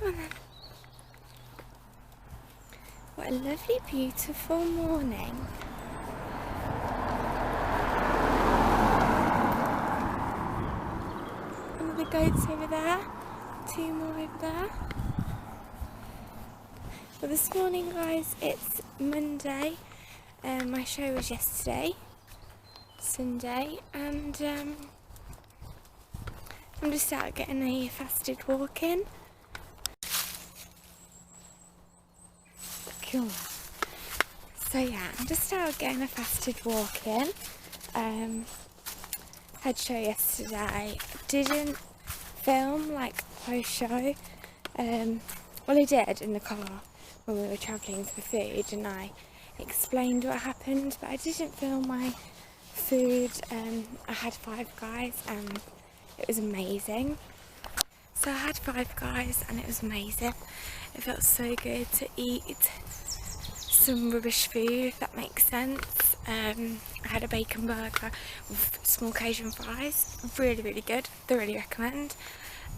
Come on then. What a lovely, beautiful morning. All the goats over there. 2 more over there. Well, this morning, guys, it's Monday. My show was yesterday, Sunday, and I'm just out getting a fasted walk in. Cool. So yeah, I'm just out getting a fasted walk in. Had show yesterday. Didn't film like post show. Well, I did in the car when we were travelling for food, and I explained what happened, but I didn't film my food. I had Five Guys and it was amazing. So I had Five Guys and it was amazing. It felt so good to eat some rubbish food, if that makes sense. I had a bacon burger with small Cajun fries. Really, really good. Thoroughly recommend.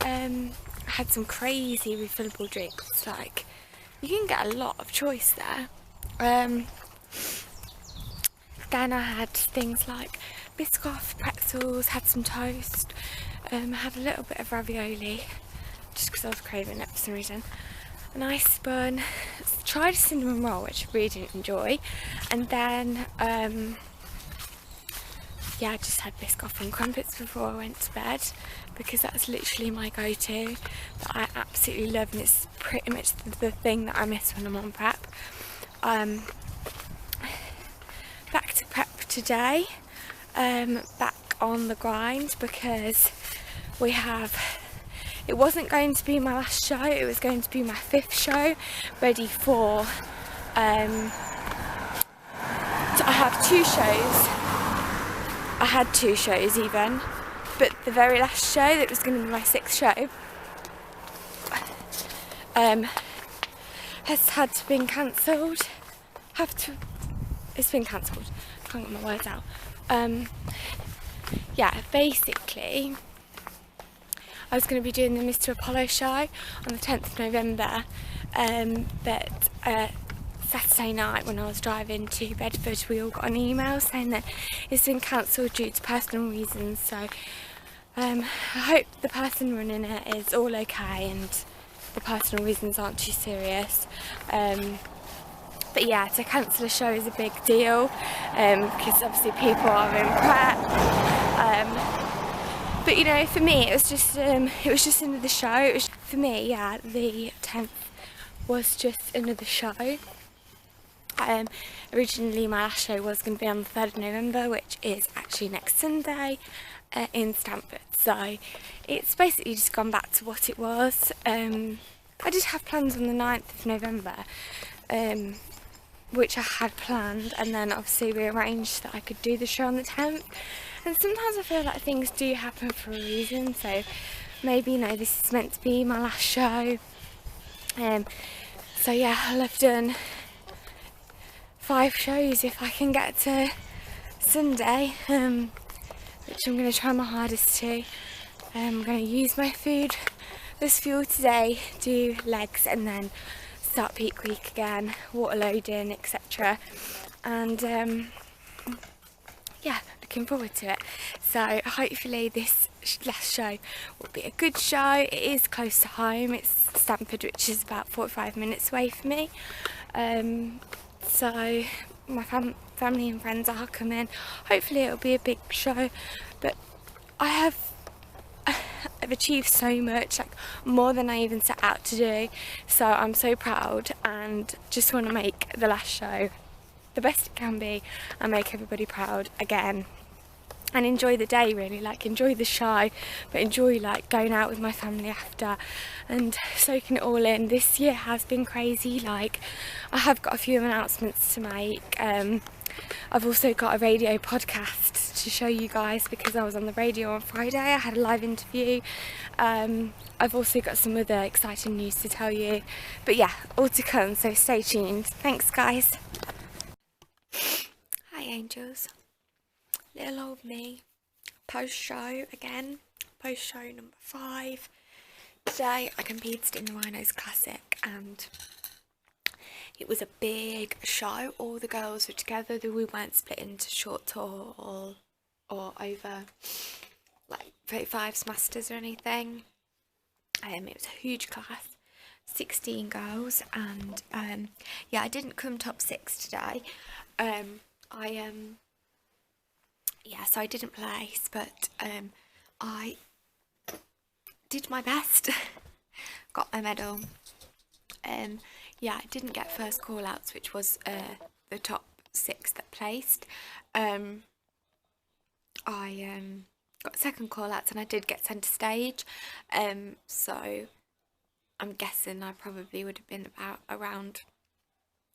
I had some crazy refillable drinks. Like, you can get a lot of choice there. Then I had things like Biscoff, pretzels, had some toast, had a little bit of ravioli, just because I was craving it for some reason. An ice bun, tried a cinnamon roll, which I really didn't enjoy, and then, yeah, I just had Biscoff and crumpets before I went to bed, because that's literally my go-to, that I absolutely love, and it's pretty much the thing that I miss when I'm on prep. Back to prep today, back on the grind, because it wasn't going to be my last show, it was going to be my 5th show, ready for, so I have 2 shows, I had 2 shows even, but the very last show that was going to be my 6th show, has had to been cancelled, it's been cancelled, can't get my words out. Yeah, basically, I was going to be doing the Mr. Apollo show on the 10th of November, but Saturday night when I was driving to Bedford, we all got an email saying that it's been cancelled due to personal reasons, so I hope the person running it is all okay and the personal reasons aren't too serious. But yeah, to cancel a show is a big deal, because obviously people are in prep. But you know, for me, it was just another show. It was, for me, yeah, the 10th was just another show. Originally, my last show was going to be on the 3rd of November, which is actually next Sunday, in Stamford. So it's basically just gone back to what it was. I did have plans on the 9th of November, which I had planned, and then obviously we arranged that I could do the show on the 10th. And sometimes I feel like things do happen for a reason, so maybe, you know, this is meant to be my last show. So yeah, I'll have done 5 shows if I can get to Sunday, which I'm going to try my hardest to. I'm going to use my food as fuel today, do legs, and then start Peak Week again, water loading, etc. And yeah, looking forward to it. So hopefully this last show will be a good show. It is close to home, it's Stamford, which is about 45 minutes away from me. So my family and friends are coming. Hopefully it'll be a big show, but I've achieved so much, like more than I even set out to do, so I'm so proud and just want to make the last show the best it can be and make everybody proud again, and enjoy the day, really, like enjoy the show, but enjoy like going out with my family after and soaking it all in. This year has been crazy. Like, I have got a few announcements to make. I've also got a radio podcast to show you guys, because I was on the radio on Friday. I had a live interview. I've also got some other exciting news to tell you, but yeah, all to come, so stay tuned. Thanks, guys. Hi angels, little old me, post show again, post show number 5. Today I competed in the Rhinos Classic and it was a big show. All the girls were together, we weren't split into short tour or over like 35s masters or anything. It was a huge class, 16 girls, and yeah, I didn't come top 6 today. Yeah, so I didn't place, but I did my best. Got my medal. Yeah, I didn't get first call outs, which was the top 6 that placed. I got second call outs and I did get centre stage. So I'm guessing I probably would have been about around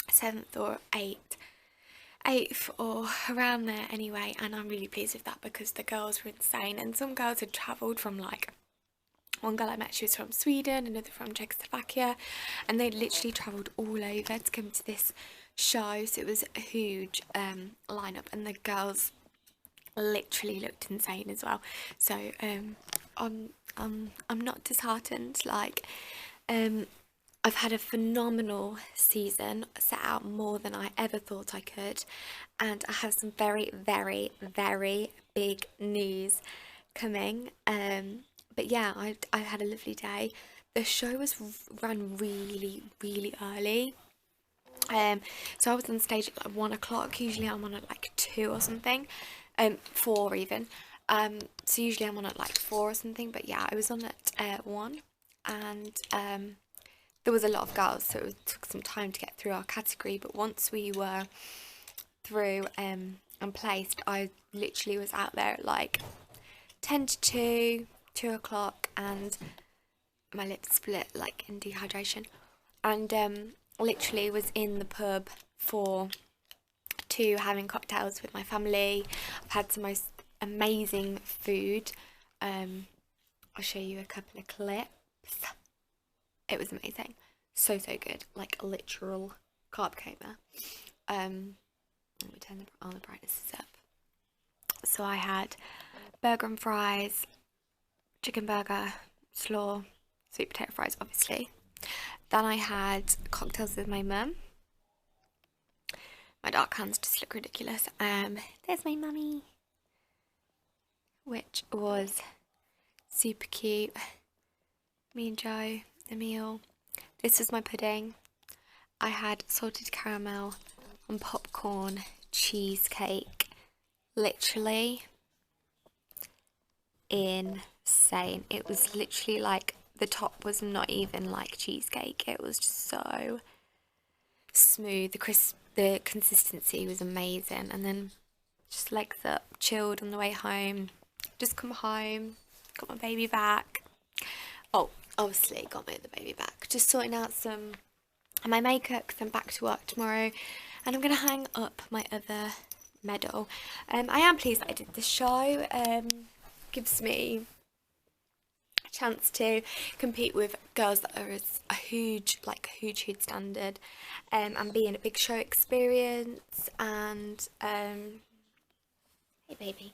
7th or 8th or around there anyway, and I'm really pleased with that because the girls were insane, and some girls had travelled from, like, one girl I met, she was from Sweden, another from Czechoslovakia, and they literally travelled all over to come to this show. So it was a huge lineup, and the girls literally looked insane as well. So I'm not disheartened. Like, I've had a phenomenal season, set out more than I ever thought I could, and I have some very, very, very big news coming. But yeah, I had a lovely day. The show ran really, really early. So I was on stage at like 1 o'clock. Usually I'm on at like 2 or something, 4 even. So usually I'm on at like 4 or something. But yeah, I was on at 1, and there was a lot of girls, so it took some time to get through our category. But once we were through and placed, I literally was out there at like 10 to 2 o'clock, and my lips split like in dehydration, and literally was in the pub for 2 having cocktails with my family. I've had some most amazing food. I'll show you a couple of clips. It was amazing, so good, like a literal carb coma. Let me turn the brightness up. So I had burger and fries, chicken burger, slaw, sweet potato fries obviously. Then I had cocktails with my mum. My dark hands just look ridiculous. There's my mummy, which was super cute. Me and Joe, the meal. This was my pudding. I had salted caramel and popcorn cheesecake. Literally insane. It was literally like, the top was not even like cheesecake. It was just so smooth. The consistency was amazing. And then just legs up, chilled on the way home. Just come home, got my baby back. Oh, obviously got the baby back. Just sorting out some of my makeup because I'm back to work tomorrow, and I'm gonna hang up my other medal. I am pleased that I did this show. Gives me a chance to compete with girls that are a huge standard, and be in a big show experience. And hey baby.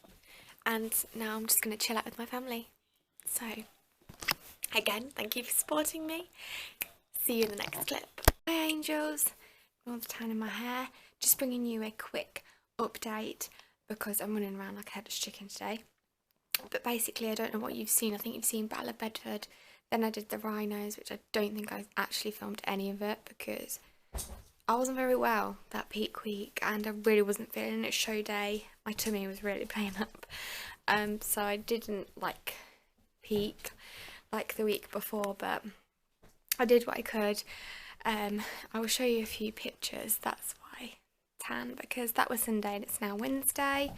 And now I'm just gonna chill out with my family. So again, thank you for supporting me. See you in the next clip. Hi angels, all the time in my hair. Just bringing you a quick update because I'm running around like a headless chicken today. But basically, I don't know what you've seen. I think you've seen Battle of Bedford. Then I did the Rhinos, which I don't think I actually filmed any of it because I wasn't very well that peak week and I really wasn't feeling it. Show day, my tummy was really playing up. So I didn't like peak like the week before, but I did what I could. I will show you a few pictures. That's why tan, because that was Sunday and it's now Wednesday.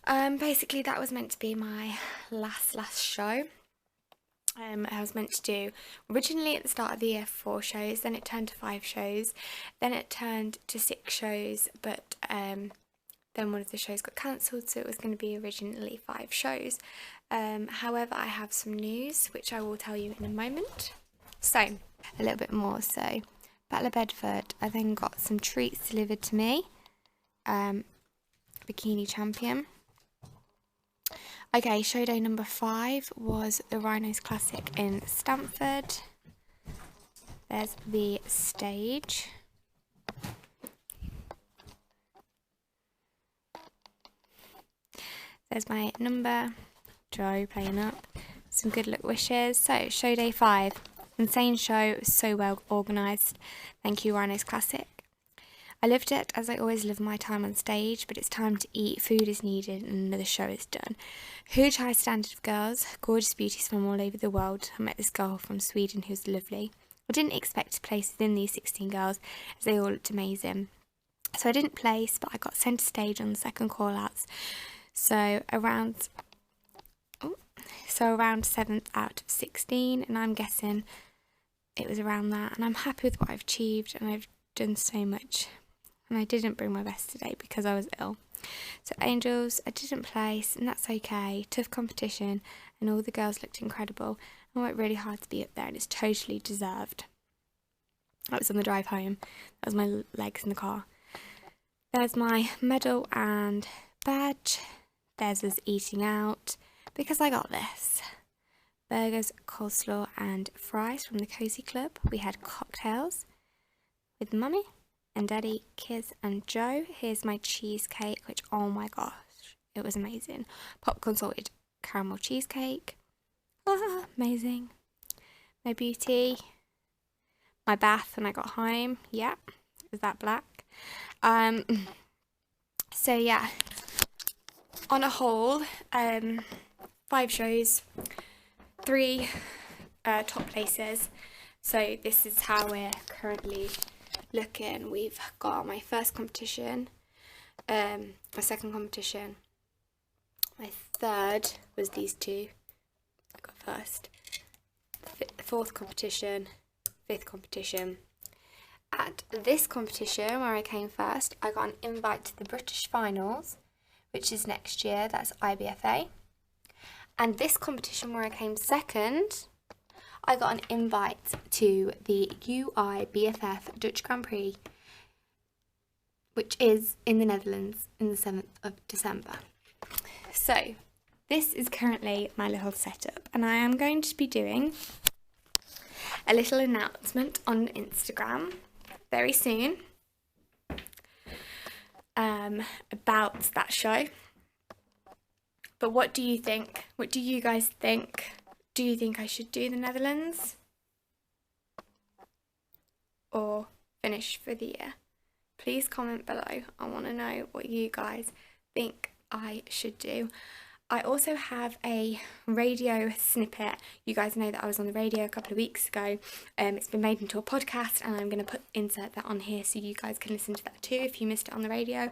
Basically that was meant to be my last show. I was meant to do originally at the start of the year 4 shows, then it turned to 5 shows, then it turned to 6 shows, but then one of the shows got cancelled, so it was going to be originally 5 shows. However, I have some news which I will tell you in a moment. So a little bit more. So Battle of Bedford, I then got some treats delivered to me. Bikini champion. Okay, show day number 5 was the Rhinos Classic in Stamford. There's the stage. There's my number, Joe playing up, some good luck wishes. So, show day 5, insane show, so well organised. Thank you, Rhinos Classic. I loved it, as I always love my time on stage, but it's time to eat, food is needed, and another show is done. Huge high standard of girls, gorgeous beauties from all over the world. I met this girl from Sweden who was lovely. I didn't expect to place within these 16 girls, as they all looked amazing. So I didn't place, but I got centre stage on the second call-outs. So around 7th out of 16, and I'm guessing it was around that. And I'm happy with what I've achieved, and I've done so much. And I didn't bring my best today because I was ill. So Angels, I didn't place, and that's okay. Tough competition, and all the girls looked incredible. I worked really hard to be up there, and it's totally deserved. That was on the drive home. That was my legs in the car. There's my medal and badge. There's us eating out, because I got this. Burgers, coleslaw and fries from the Cozy Club. We had cocktails with Mummy and Daddy, Kiz and Joe. Here's my cheesecake, which, oh my gosh, it was amazing. Popcorn salted caramel cheesecake. Amazing. My beauty. My bath when I got home. Yeah, is that black? So yeah, on a whole, 5 shows, 3 top places. So this is how we're currently looking. We've got my first competition, my second competition, my third was these 2 I got first, 4th competition, 5th competition. At this competition where I came first, I got an invite to the British Finals, which is next year. That's IBFA. And this competition where I came second, I got an invite to the UIBFF Dutch Grand Prix, which is in the Netherlands in the 7th of December. So this is currently my little setup, and I am going to be doing a little announcement on Instagram very soon about that show. But what do you think? What do you guys think? Do you think I should do the Netherlands or finish for the year? Please comment below. I want to know what you guys think I should do. I also have a radio snippet. You guys know that I was on the radio a couple of weeks ago. It's been made into a podcast, and I'm going to insert that on here so you guys can listen to that too if you missed it on the radio.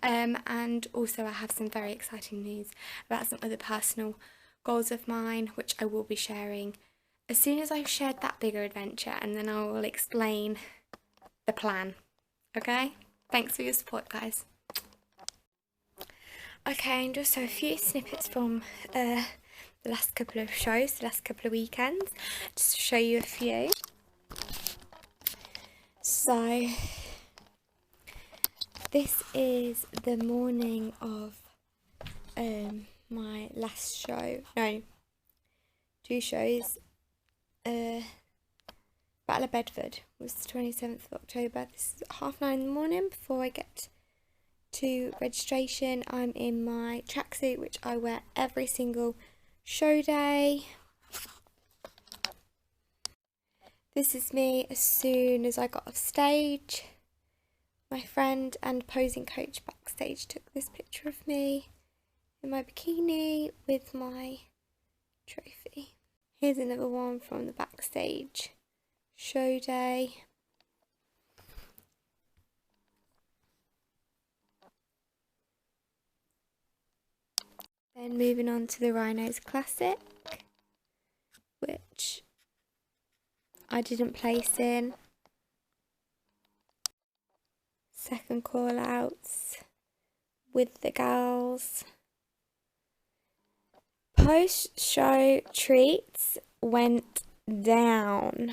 And also I have some very exciting news about some other personal goals of mine, which I will be sharing as soon as I've shared that bigger adventure, and then I will explain the plan. Okay? Thanks for your support, guys. Okay, and just a few snippets from the last couple of shows, the last couple of weekends, just to show you a few. So, this is the morning of my last show. No, 2 shows. Battle of Bedford was the 27th of October. This is at 9:30 in the morning. Before I get to registration, I'm in my tracksuit, which I wear every single show day. This is me as soon as I got off stage. My friend and posing coach backstage took this picture of me in my bikini with my trophy. Here's another one from the backstage show day. Then moving on to the Rhinos Classic, which I didn't place in. Second call outs with the gals. Post-show treats went down.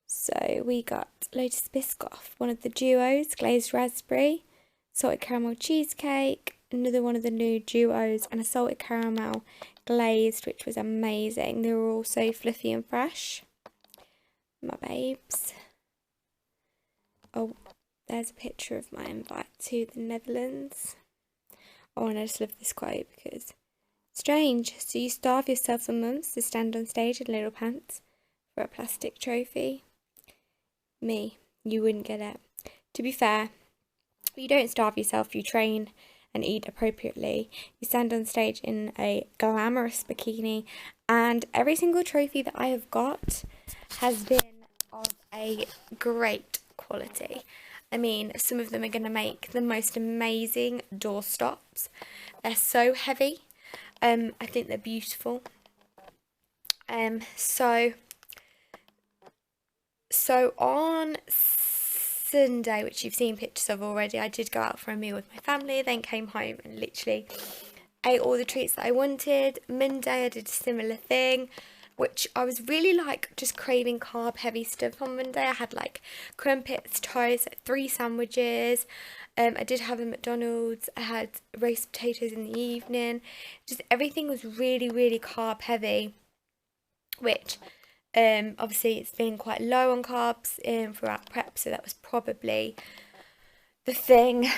So we got Lotus Biscoff, one of the duos, glazed raspberry, salted caramel cheesecake, another one of the new duos, and a salted caramel glazed, which was amazing. They were all so fluffy and fresh. My babes. Oh, there's a picture of my invite to the Netherlands. Oh, and I just love this quote because strange. So you starve yourself for months to stand on stage in little pants for a plastic trophy? Me, you wouldn't get it. To be fair, you don't starve yourself, you train and eat appropriately. You stand on stage in a glamorous bikini, and every single trophy that I have got has been of a great quality. I mean, some of them are going to make the most amazing doorstops. They're so heavy. I think they're beautiful. So on Sunday, which you've seen pictures of already, I did go out for a meal with my family, then came home and literally ate all the treats that I wanted. Monday I did a similar thing, which I was really like just craving carb heavy stuff on Monday. I had like crumpets, toast, 3 sandwiches. I did have a McDonald's. I had roast potatoes in the evening. Just everything was really, really carb heavy, which obviously it's been quite low on carbs throughout prep, so that was probably the thing.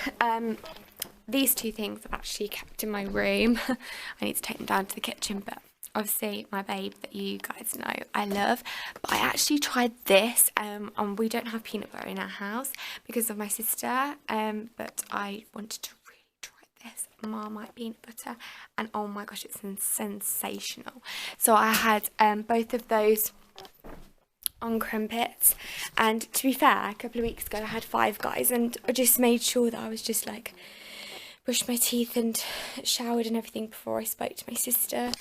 These 2 things I've actually kept in my room. I need to take them down to the kitchen, but obviously my babe that you guys know I love. But I actually tried this, and we don't have peanut butter in our house because of my sister, but I wanted to really try this Marmite peanut butter, and oh my gosh, it's sensational. So I had both of those on crumpets, and to be fair, a couple of weeks ago I had Five Guys, and I just made sure that I was just like brushed my teeth and showered and everything before I spoke to my sister,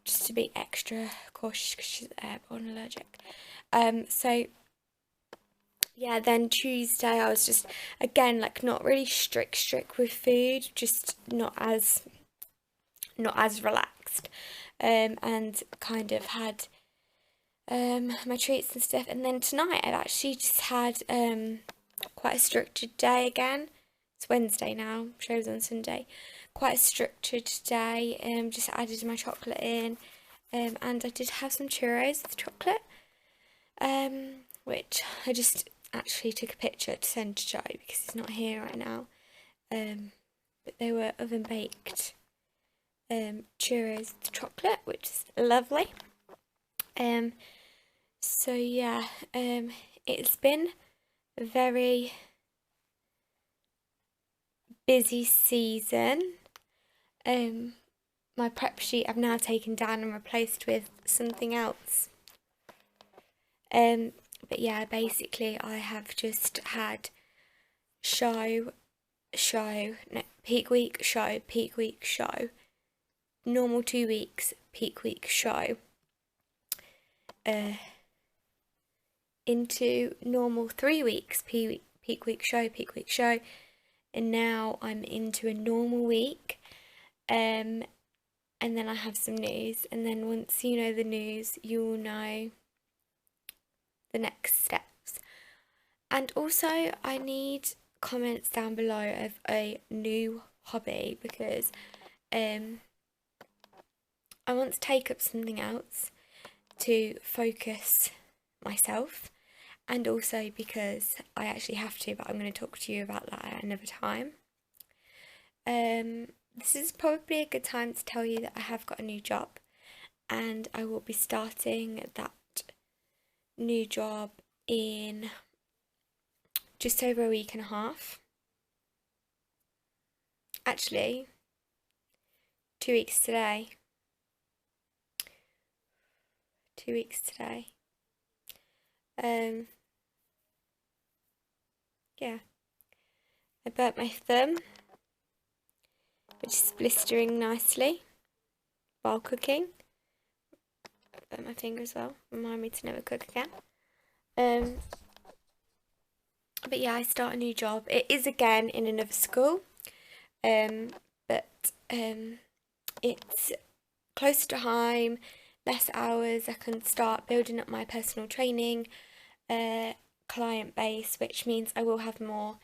just to be extra cautious because she's airborne allergic. So yeah, then Tuesday I was just again like not really strict with food, just not as relaxed, and kind of had my treats and stuff. And then tonight I've actually just had quite a structured day again. It's Wednesday now, show's on Sunday. Quite a structured day, just added my chocolate in, and I did have some churros with chocolate, which I just actually took a picture to send to Joe because he's not here right now, but they were oven baked churros with chocolate, which is lovely. So yeah, it's been a very busy season. My prep sheet I've now taken down and replaced with something else. But yeah, basically I have just had peak week, show, normal 2 weeks, peak week, show, into normal 3 weeks, peak week, show, and now I'm into a normal week, and then I have some news, and then once you know the news, you'll know the next steps. And also I need comments down below of a new hobby, because I want to take up something else to focus myself, and also because I actually have to, but I'm going to talk to you about that at another time. This is probably a good time to tell you that I have got a new job, and I will be starting that new job in just over a week and a half. Actually, 2 weeks today. 2 weeks today. Yeah. I burnt my thumb, which is blistering nicely while cooking. I burnt my finger as well. Remind me to never cook again. But yeah, I start a new job. It is again in another school. But it's closer to home, less hours. I can start building up my personal training client base, which means I will have more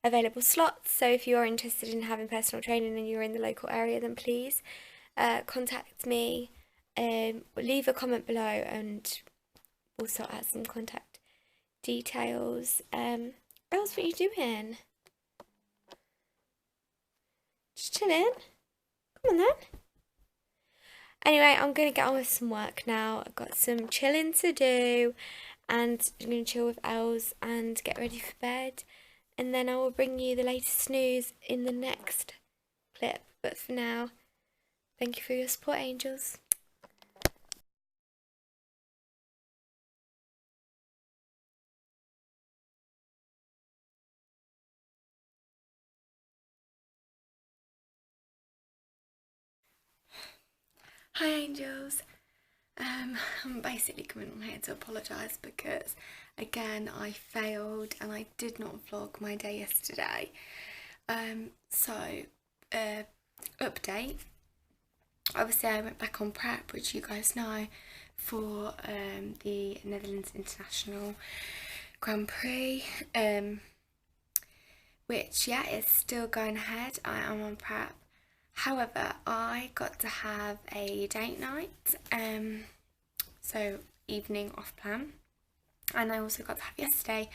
available slots. So if you are interested in having personal training and you're in the local area, then please contact me. Leave a comment below and we'll sort out some contact details. Else, what are you doing? Just chilling? Come on then. Anyway, I'm going to get on with some work now. I've got some chilling to do and I'm going to chill with Els and get ready for bed. And then I will bring you the latest news in the next clip. But for now, thank you for your support, angels. Hi angels. I'm basically coming on here to apologise because again I failed and I did not vlog my day yesterday. Update. Obviously I went back on prep, which you guys know, for the Netherlands International Grand Prix, which is still going ahead. I am on prep. However, I got to have a date night, so evening off plan, and I also got to have yesterday,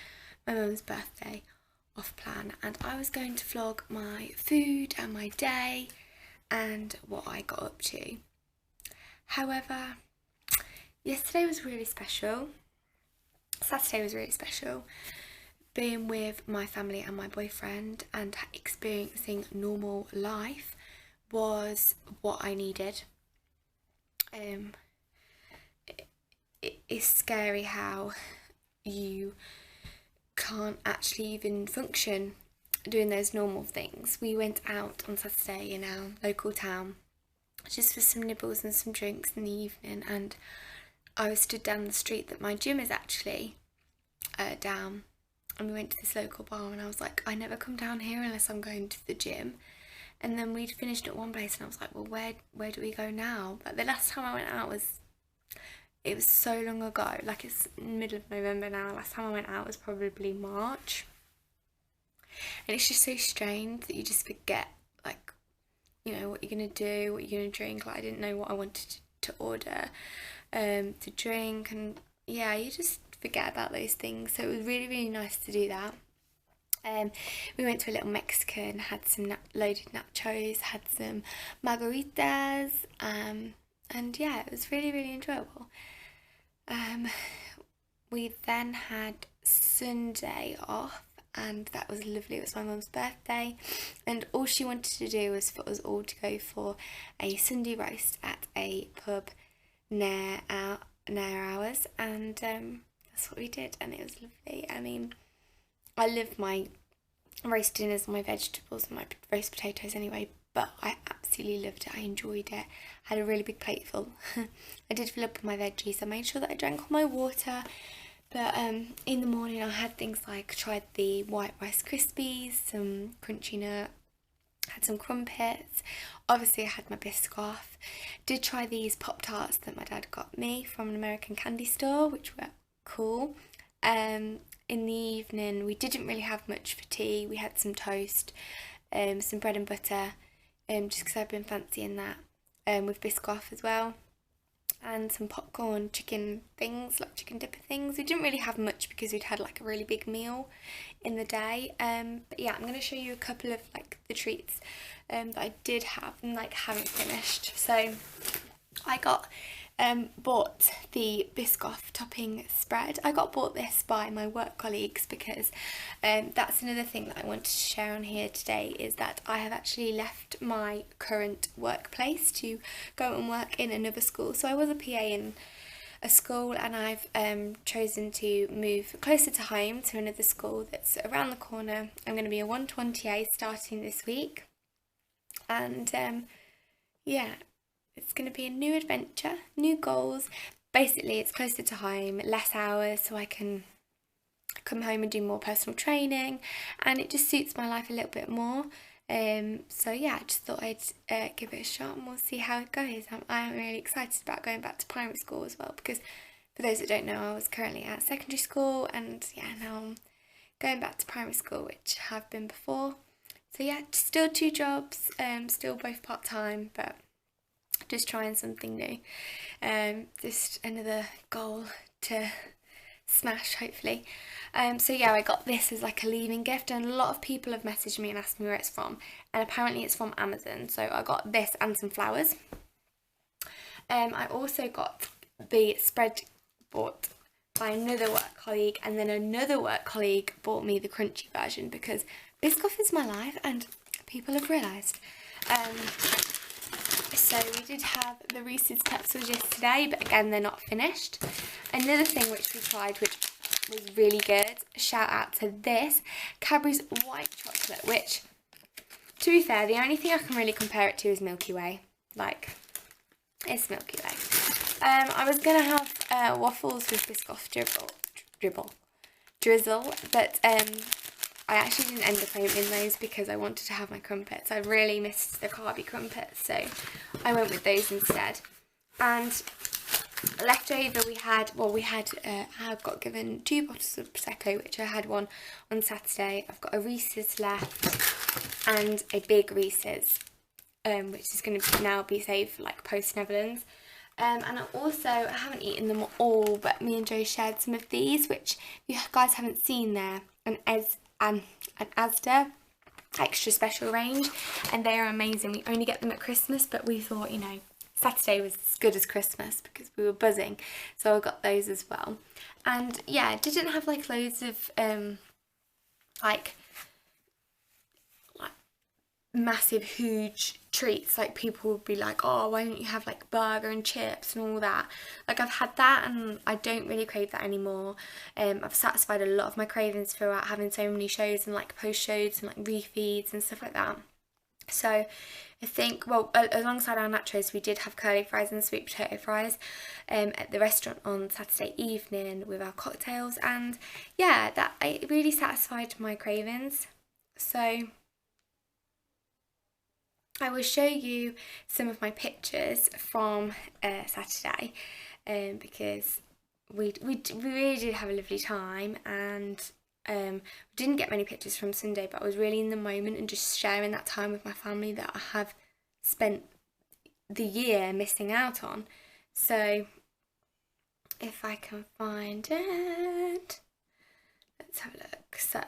my mum's birthday, off plan, and I was going to vlog my food and my day and what I got up to. However, yesterday was really special, Saturday was really special. Being with my family and my boyfriend and experiencing normal life was what I needed. It's scary how you can't actually even function doing those normal things. We went out on Saturday in our local town just for some nibbles and some drinks in the evening, and I was stood down the street that my gym is actually down, and we went to this local bar and I was like, I never come down here unless I'm going to the gym. And then we'd finished at one place and I was like, well, where do we go now? But the last time I went out was so long ago, like it's middle of November now. Last time I went out was probably March. And it's just so strange that you just forget, like, you know, what you're gonna do, what you're gonna drink. Like, I didn't know what I wanted to order to drink, and yeah, you just forget about those things. So it was really, really nice to do that. We went to a little Mexican, had some loaded nachos, had some margaritas, and yeah, it was really, really enjoyable. We then had Sunday off, and that was lovely. It was my mum's birthday, and all she wanted to do was for us all to go for a Sunday roast at a pub near ours, and that's what we did, and it was lovely. I mean, I love my roast dinners and my vegetables and my roast potatoes anyway, but I absolutely loved it. I enjoyed it. I had a really big plate full. I did fill up with my veggies. I made sure that I drank all my water, but in the morning I had things like, tried the white Rice Krispies, some crunchy nut, had some crumpets, obviously I had my Biscoff, did try these Pop-Tarts that my dad got me from an American candy store, which were cool. In the evening we didn't really have much for tea. We had some toast, some bread and butter, just because I've been fancying that, with Biscoff as well, and some popcorn chicken things, like chicken dipper things. We didn't really have much because we'd had like a really big meal in the day, but yeah, I'm going to show you a couple of like the treats that I did have and like haven't finished. So I bought the Biscoff topping spread. I got bought this by my work colleagues because that's another thing that I wanted to share on here today, is that I have actually left my current workplace to go and work in another school. So I was a PA in a school, and I've chosen to move closer to home to another school that's around the corner. I'm going to be a 120A starting this week, and yeah, it's going to be a new adventure, new goals. Basically, it's closer to home, less hours, so I can come home and do more personal training, and it just suits my life a little bit more. So yeah, I just thought I'd give it a shot and we'll see how it goes. I'm really excited about going back to primary school as well, because for those that don't know, I was currently at secondary school, and yeah, now I'm going back to primary school, which I have been before. So yeah, still 2 jobs, still both part-time, but just trying something new. Just another goal to smash, hopefully. So yeah, I got this as like a leaving gift, and a lot of people have messaged me and asked me where it's from, and apparently it's from Amazon. So I got this and some flowers. I also got the spread bought by another work colleague, and then another work colleague bought me the crunchy version because Biscoff is my life and people have realised. So we did have the Reese's Pretzels yesterday, but again they're not finished. Another thing which we tried which was really good, shout out to this, Cadbury's white chocolate, which, to be fair, the only thing I can really compare it to is Milky Way. Like, it's Milky Way. I was going to have waffles with Biscoff drizzle, but I actually didn't end up opening those because I wanted to have my crumpets. I really missed the carby crumpets, so I went with those instead. And left over I got given 2 bottles of Prosecco, which I had one on Saturday. I've got a Reese's left and a big Reese's, which is going to now be saved for like post Netherlands. And I haven't eaten them all, but me and Joe shared some of these, which if you guys haven't seen, there an Asda extra special range, and they are amazing. We only get them at Christmas, but we thought, you know, Saturday was as good as Christmas because we were buzzing, so I got those as well. And yeah, it didn't have like loads of like massive huge treats like people would be like, oh, why don't you have like burger and chips and all that. Like, I've had that and I don't really crave that anymore. I've satisfied a lot of my cravings throughout having so many shows and like post shows and like refeeds and stuff like that. So I think, well, alongside our nachos, we did have curly fries and sweet potato fries at the restaurant on Saturday evening with our cocktails, and yeah, that it really satisfied my cravings. So I will show you some of my pictures from Saturday, because we really did have a lovely time, and we didn't get many pictures from Sunday, but I was really in the moment and just sharing that time with my family that I have spent the year missing out on. So if I can find it, let's have a look. So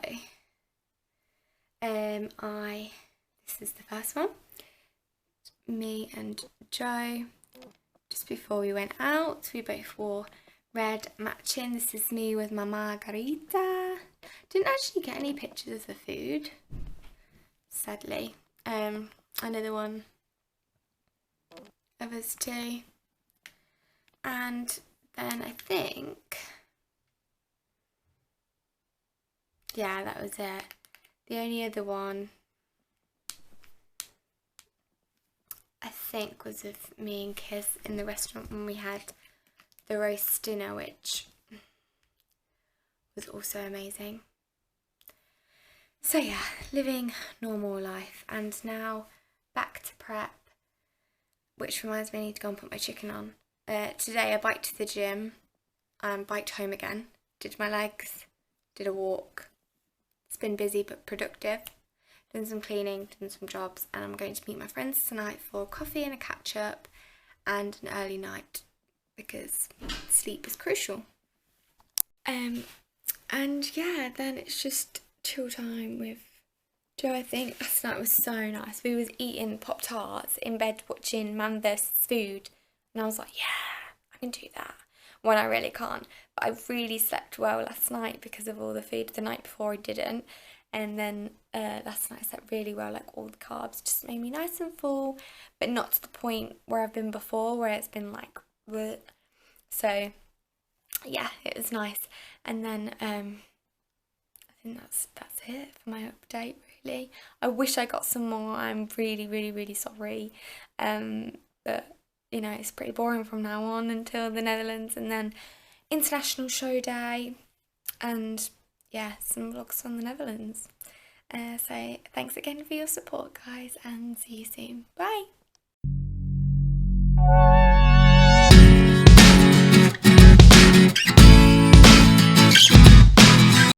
this is the first one, me and Joe just before we went out. We both wore red matching. This is me with my margarita. Didn't actually get any pictures of the food, sadly. Another one of us two, and then I think, yeah, that was it. The only other one I think was of me and Kiss in the restaurant when we had the roast dinner, which was also amazing. So yeah, living normal life, and now back to prep, which reminds me I need to go and put my chicken on. Today I biked to the gym and biked home again, did my legs, did a walk. It's been busy but productive. Done some cleaning, done some jobs, and I'm going to meet my friends tonight for coffee and a catch up and an early night because sleep is crucial. And yeah, then it's just chill time with Joe. I think last night was so nice. We was eating Pop-Tarts in bed watching Man vs Food, and I was like, yeah, I can do that when I really can't. But I really slept well last night because of all the food. The night before I didn't, and then last night I slept really well. Like, all the carbs just made me nice and full, but not to the point where I've been before, where it's been like bleh. So yeah, it was nice. And then I think that's it for my update, really. I wish I got some more. I'm really sorry, but you know, it's pretty boring from now on until the Netherlands, and then international show day, and yeah, some vlogs from the Netherlands. So thanks again for your support, guys, and see you soon. Bye.